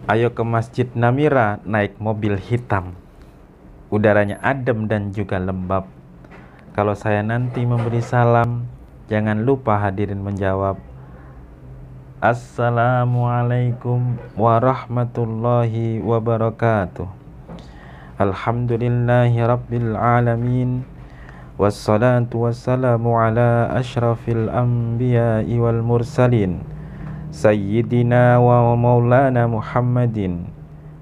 Ayo ke Masjid Namira naik mobil hitam. Udaranya adem dan juga lembab. Kalau saya nanti memberi salam, jangan lupa hadirin menjawab, Assalamualaikum warahmatullahi wabarakatuh. Alhamdulillahi rabbil alamin. Wassalatu wassalamu ala ashrafil anbiya'i wal mursalin Sayyidina wa maulana Muhammadin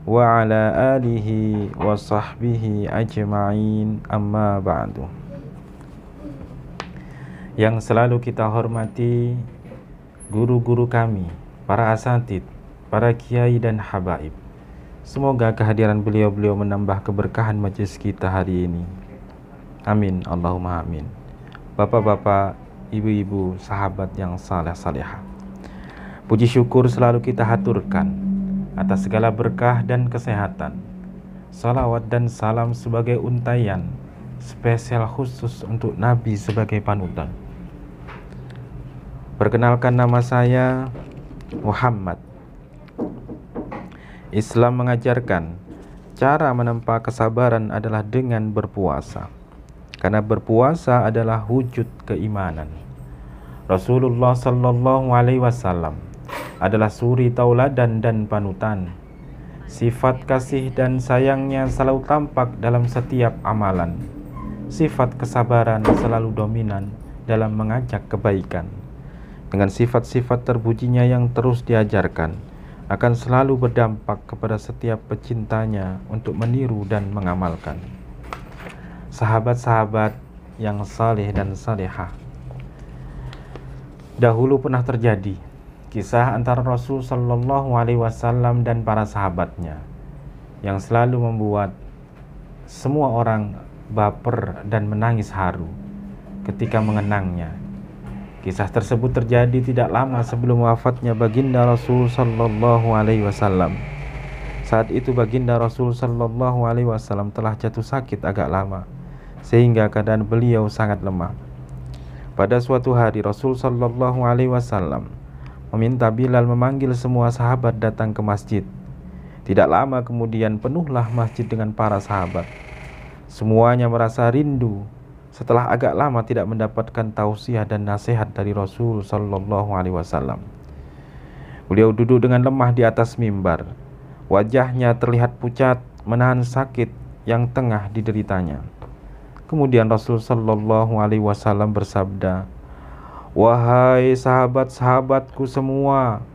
wa ala alihi wa sahbihi ajma'in, amma ba'du. Yang selalu kita hormati guru-guru kami, para asatid, para kiai dan habaib. Semoga kehadiran beliau-beliau menambah keberkahan majelis kita hari ini. Amin, Allahumma amin. Bapak-bapak, ibu-ibu, sahabat yang saleh-salehah, puji syukur selalu kita haturkan atas segala berkah dan kesehatan. Salawat dan salam sebagai untaian spesial khusus untuk Nabi sebagai panutan. Perkenalkan, nama saya Muhammad. Islam mengajarkan cara menempa kesabaran adalah dengan berpuasa, karena berpuasa adalah wujud keimanan. Rasulullah sallallahu alaihi wasallam adalah suri tauladan dan panutan. Sifat kasih dan sayangnya selalu tampak dalam setiap amalan. Sifat kesabaran selalu dominan dalam mengajak kebaikan. Dengan sifat-sifat terpujinya yang terus diajarkan, akan selalu berdampak kepada setiap pecintanya untuk meniru dan mengamalkan. Sahabat-sahabat yang saleh dan salehah, dahulu pernah terjadi kisah antara Rasul sallallahu alaihi wasallam dan para sahabatnya yang selalu membuat semua orang baper dan menangis haru ketika mengenangnya. Kisah tersebut terjadi tidak lama sebelum wafatnya baginda Rasul sallallahu alaihi wasallam. Saat itu baginda Rasul sallallahu alaihi wasallam telah jatuh sakit agak lama, sehingga keadaan beliau sangat lemah. Pada suatu hari Rasul sallallahu alaihi wasallam meminta Bilal memanggil semua sahabat datang ke masjid. Tidak lama kemudian penuhlah masjid dengan para sahabat. Semuanya merasa rindu setelah agak lama tidak mendapatkan tausiah dan nasihat dari Rasul sallallahu alaihi wasallam. Beliau duduk dengan lemah di atas mimbar. Wajahnya terlihat pucat, menahan sakit yang tengah dideritanya. Kemudian Rasul sallallahu alaihi wasallam bersabda, "Wahai sahabat-sahabatku semua,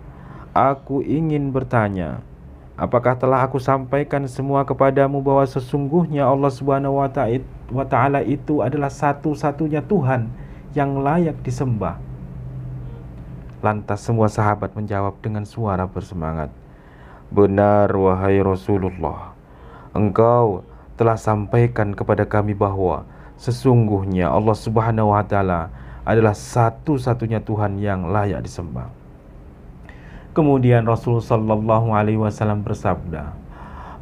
aku ingin bertanya, apakah telah aku sampaikan semua kepadamu bahwa sesungguhnya Allah Subhanahu wa Ta'ala itu adalah satu-satunya Tuhan yang layak disembah?" Lantas semua sahabat menjawab dengan suara bersemangat, "Benar wahai Rasulullah, engkau telah sampaikan kepada kami bahwa sesungguhnya Allah Subhanahu wa Ta'ala adalah satu-satunya Tuhan yang layak disembah." Kemudian Rasul sallallahu alaihi wasallam bersabda,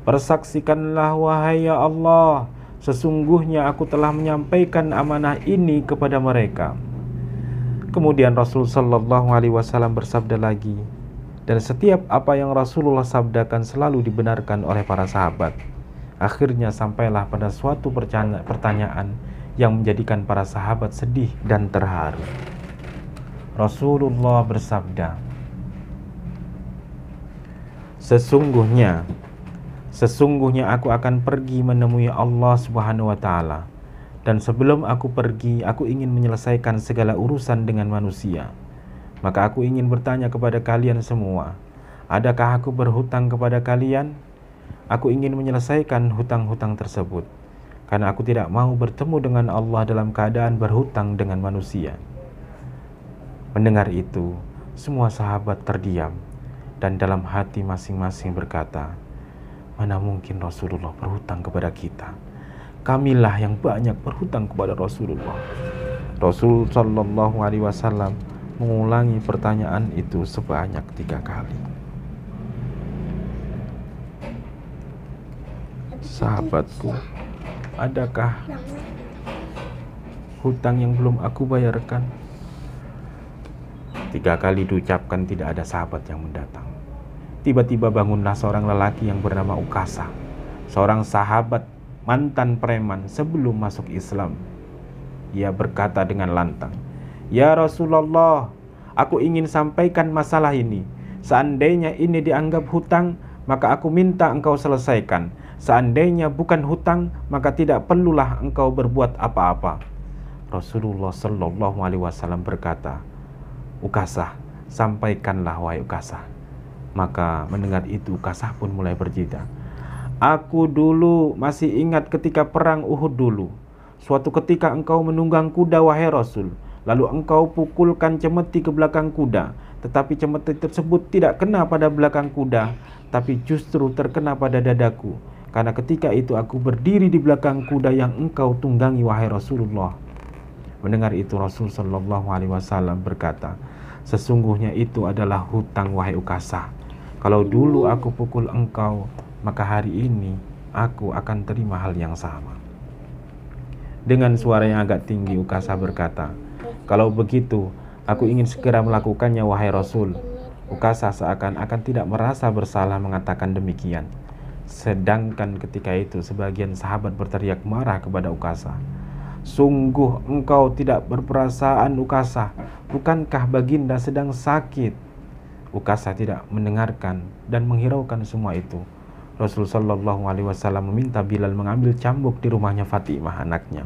"Persaksikanlah wahai ya Allah, sesungguhnya aku telah menyampaikan amanah ini kepada mereka." Kemudian Rasul sallallahu alaihi wasallam bersabda lagi, dan setiap apa yang Rasulullah sabdakan selalu dibenarkan oleh para sahabat. Akhirnya sampailah pada suatu pertanyaan yang menjadikan para sahabat sedih dan terharu. Rasulullah bersabda, Sesungguhnya aku akan pergi menemui Allah Subhanahu wa Ta'ala, dan sebelum aku pergi, aku ingin menyelesaikan segala urusan dengan manusia. Maka aku ingin bertanya kepada kalian semua, adakah aku berhutang kepada kalian? Aku ingin menyelesaikan hutang-hutang tersebut, karena aku tidak mau bertemu dengan Allah dalam keadaan berhutang dengan manusia. Mendengar itu, semua sahabat terdiam dan dalam hati masing-masing berkata, mana mungkin Rasulullah berhutang kepada kita? Kamilah yang banyak berhutang kepada Rasulullah. Rasul sallallahu alaihi wasallam mengulangi pertanyaan itu sebanyak 3 kali. Sahabatku, adakah hutang yang belum aku bayarkan? 3 kali diucapkan, tidak ada sahabat yang mendatang. Tiba-tiba bangunlah seorang lelaki yang bernama Ukasah, seorang sahabat mantan preman sebelum masuk Islam. Ia berkata dengan lantang, "Ya Rasulullah, aku ingin sampaikan masalah ini. Seandainya ini dianggap hutang, maka aku minta engkau selesaikan. Seandainya bukan hutang, maka tidak perlulah engkau berbuat apa-apa." Rasulullah Shallallahu Alaihi Wasallam berkata, "Ukasah, sampaikanlah wahai Ukasah." Maka mendengar itu Ukasah pun mulai bercerita, "Aku dulu masih ingat ketika perang Uhud dulu. Suatu ketika engkau menunggang kuda wahai Rasul, lalu engkau pukulkan cemeti ke belakang kuda, tetapi cemeti tersebut tidak kena pada belakang kuda, tapi justru terkena pada dadaku. Karena ketika itu aku berdiri di belakang kuda yang engkau tunggangi wahai Rasulullah." Mendengar itu Rasul Shallallahu Alaihi Wasallam berkata, "Sesungguhnya itu adalah hutang wahai Ukasah. Kalau dulu aku pukul engkau, maka hari ini aku akan terima hal yang sama." Dengan suara yang agak tinggi Ukasah berkata, "Kalau begitu, aku ingin segera melakukannya wahai Rasul." Ukasah seakan-akan tidak merasa bersalah mengatakan demikian. Sedangkan ketika itu sebagian sahabat berteriak marah kepada Ukasah, "Sungguh engkau tidak berperasaan Ukasah, bukankah baginda sedang sakit?" Ukasah tidak mendengarkan dan menghiraukan semua itu. Rasulullah Shallallahu Alaihi Wasallam meminta Bilal mengambil cambuk di rumahnya Fatimah, anaknya.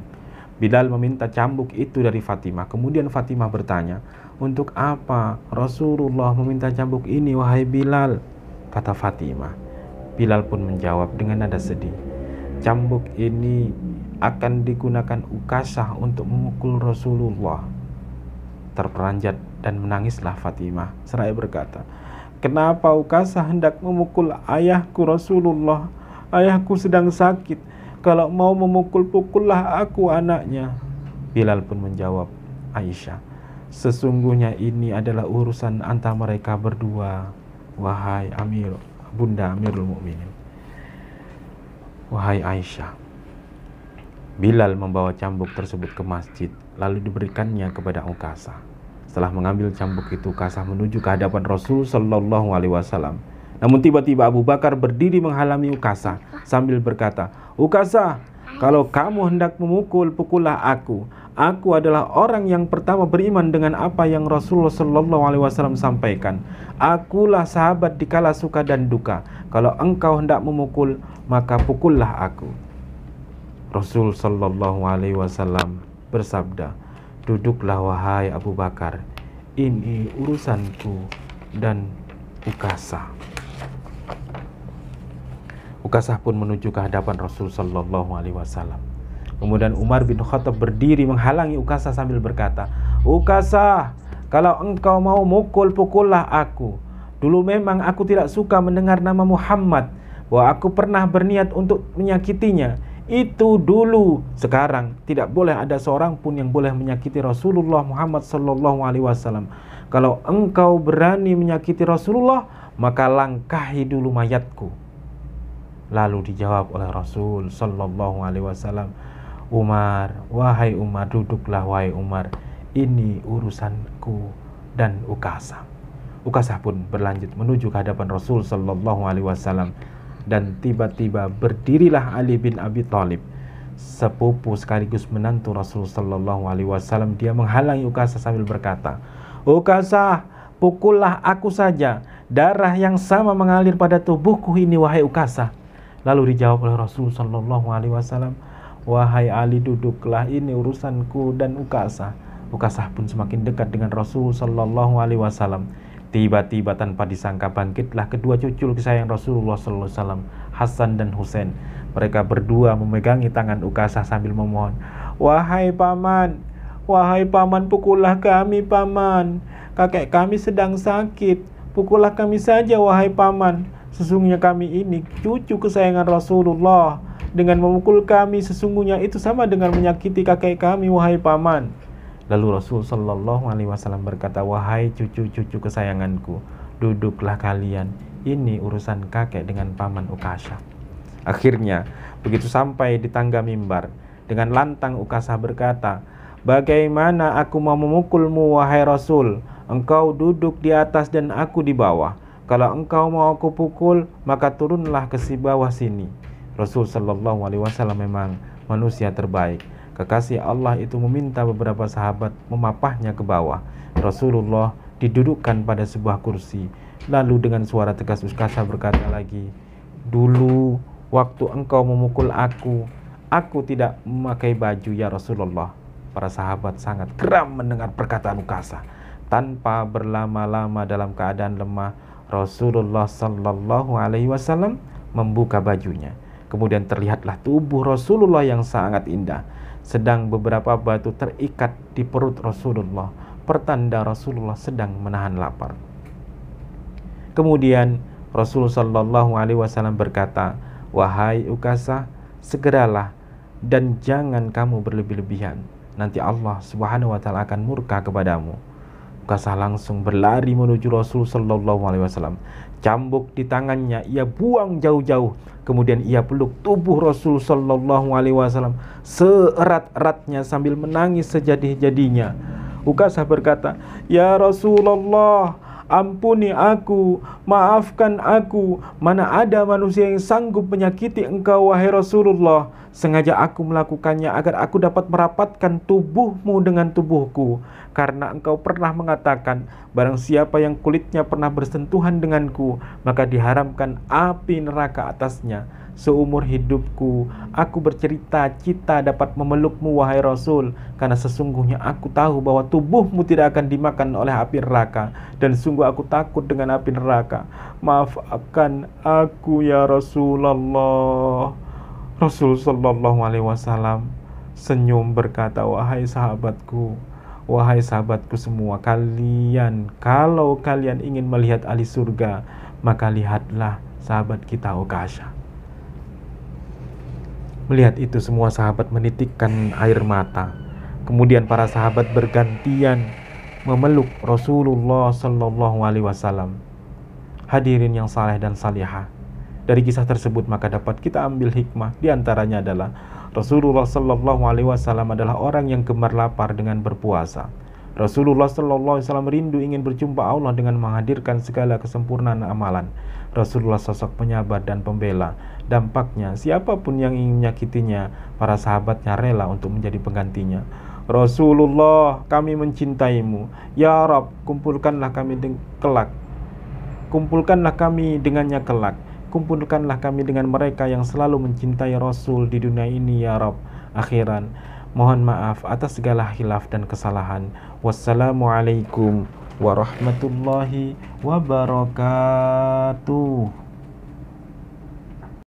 Bilal meminta cambuk itu dari Fatimah. Kemudian Fatimah bertanya, "Untuk apa Rasulullah meminta cambuk ini wahai Bilal?" Kata Fatimah. Bilal pun menjawab dengan nada sedih, "Cambuk ini akan digunakan Ukasah untuk memukul Rasulullah." Terperanjat dan menangislah Fatimah seraya berkata, "Kenapa Ukasah hendak memukul ayahku Rasulullah? Ayahku sedang sakit. Kalau mau memukul, pukullah aku anaknya." Bilal pun menjawab, "Aisyah, sesungguhnya ini adalah urusan antara mereka berdua, wahai Bunda Amirul Mukminin." Wahai Aisyah. Bilal membawa cambuk tersebut ke masjid, lalu diberikannya kepada Ukasah. Setelah mengambil cambuk itu, Ukasah menuju ke hadapan Rasul Shallallahu Alaihi Wasallam. Namun tiba-tiba Abu Bakar berdiri menghalangi Ukasah sambil berkata, "Ukasah, kalau kamu hendak memukul, pukullah aku. Aku adalah orang yang pertama beriman dengan apa yang Rasulullah Shallallahu Alaihi Wasallam sampaikan. Akulah sahabat dikala suka dan duka. Kalau engkau hendak memukul, maka pukullah aku." Rasul Shallallahu Alaihi Wasallam bersabda, "Duduklah wahai Abu Bakar, ini urusanku dan Ukasah." Ukasah pun menuju ke hadapan Rasul Shallallahu Alaihi Wasallam. Kemudian Umar bin Khattab berdiri menghalangi Ukasah sambil berkata, "Ukasah, kalau engkau mau mukul, pukullah aku. Dulu memang aku tidak suka mendengar nama Muhammad, bahwa aku pernah berniat untuk menyakitinya. Itu dulu. Sekarang tidak boleh ada seorang pun yang boleh menyakiti Rasulullah Muhammad Sallallahu Alaihi Wasallam. Kalau engkau berani menyakiti Rasulullah, maka langkahi dulu mayatku." Lalu dijawab oleh Rasul Sallallahu Alaihi Wasallam, "Umar, wahai Umar, duduklah wahai Umar. Ini urusanku dan Ukasah." Ukasah pun berlanjut menuju ke hadapan Rasul Sallallahu Alaihi Wasallam. Dan tiba-tiba berdirilah Ali bin Abi Thalib, sepupu sekaligus menantu Rasul Sallallahu Alaihi Wasallam. Dia menghalangi Ukasah sambil berkata, "Ukasah, pukullah aku saja. Darah yang sama mengalir pada tubuhku ini wahai Ukasah." Lalu dijawab oleh Rasul Sallallahu Alaihi Wasallam, "Wahai Ali, duduklah, ini urusanku dan Ukasah." Ukasah pun semakin dekat dengan Rasul Sallallahu Alaihi Wasallam. Tiba-tiba tanpa disangka bangkitlah kedua cucu kesayangan Rasulullah Sallallahu Alaihi Wasallam, Hasan dan Husain. Mereka berdua memegangi tangan Ukasah sambil memohon, wahai paman, pukullah kami paman. Kakek kami sedang sakit, pukullah kami saja wahai paman. Sesungguhnya kami ini cucu kesayangan Rasulullah. Dengan memukul kami sesungguhnya itu sama dengan menyakiti kakek kami wahai paman." Lalu Rasul Shallallahu Alaihi Wasallam berkata, "Wahai cucu-cucu kesayanganku, duduklah kalian. Ini urusan kakek dengan paman Ukasah." Akhirnya, begitu sampai di tangga mimbar, dengan lantang Ukasah berkata, "Bagaimana aku mau memukulmu wahai Rasul? Engkau duduk di atas dan aku di bawah. Kalau engkau mau aku pukul, maka turunlah ke si bawah sini. Rasul sallallahu alaihi wasallam memang manusia terbaik. Kekasih Allah itu meminta beberapa sahabat memapahnya ke bawah. Rasulullah didudukkan pada sebuah kursi. Lalu dengan suara tegas Ukasha berkata lagi, dulu waktu engkau memukul aku tidak memakai baju ya Rasulullah. Para sahabat sangat geram mendengar perkataan Ukasha. Tanpa berlama-lama dalam keadaan lemah, Rasulullah sallallahu alaihi wasallam membuka bajunya. Kemudian terlihatlah tubuh Rasulullah yang sangat indah. Sedang beberapa batu terikat di perut Rasulullah, pertanda Rasulullah sedang menahan lapar. Kemudian Rasul sallallahu alaihi wasallam berkata, "Wahai Ukasha, segeralah dan jangan kamu berlebih-lebihan. Nanti Allah Subhanahu wa taala akan murka kepadamu." Ukasha langsung berlari menuju Rasul sallallahu alaihi wasallam. Cambuk di tangannya ia buang jauh-jauh. Kemudian ia peluk tubuh Rasul sallallahu alaihi wasallam seerat-eratnya sambil menangis sejadi-jadinya. Ukasha berkata, "Ya Rasulullah, ampuni aku, maafkan aku. Mana ada manusia yang sanggup menyakiti engkau, wahai Rasulullah. Sengaja aku melakukannya agar aku dapat merapatkan tubuhmu dengan tubuhku. Karena engkau pernah mengatakan, barang siapa yang kulitnya pernah bersentuhan denganku, maka diharamkan api neraka atasnya. Seumur hidupku, aku bercerita-cita dapat memelukmu, wahai Rasul, karena sesungguhnya aku tahu bahwa tubuhmu tidak akan dimakan oleh api neraka, dan sungguh aku takut dengan api neraka. Maafkan aku ya Rasulullah." Rasul sallallahu alaihi wasallam senyum berkata, wahai sahabatku semua, kalau kalian ingin melihat ahli surga, maka lihatlah sahabat kita Ukasha." Melihat itu semua sahabat menitikkan air mata. Kemudian para sahabat bergantian memeluk Rasulullah sallallahu alaihi wasallam. Hadirin yang saleh dan salihah, dari kisah tersebut maka dapat kita ambil hikmah. Di antaranya adalah Rasulullah sallallahu alaihi wasallam adalah orang yang gemar lapar dengan berpuasa. Rasulullah sallallahu alaihi wasallam rindu ingin berjumpa Allah dengan menghadirkan segala kesempurnaan amalan. Rasulullah sosok penyabar dan pembela. Dampaknya siapapun yang ingin menyakitinya, para sahabatnya rela untuk menjadi penggantinya. Rasulullah, kami mencintaimu. Ya Rabb, kumpulkanlah kami dengannya kelak. Kumpulkanlah kami dengan mereka yang selalu mencintai Rasul di dunia ini ya Rabb akhiran. Mohon maaf atas segala khilaf dan kesalahan. Wassalamualaikum warahmatullahi wabarakatuh.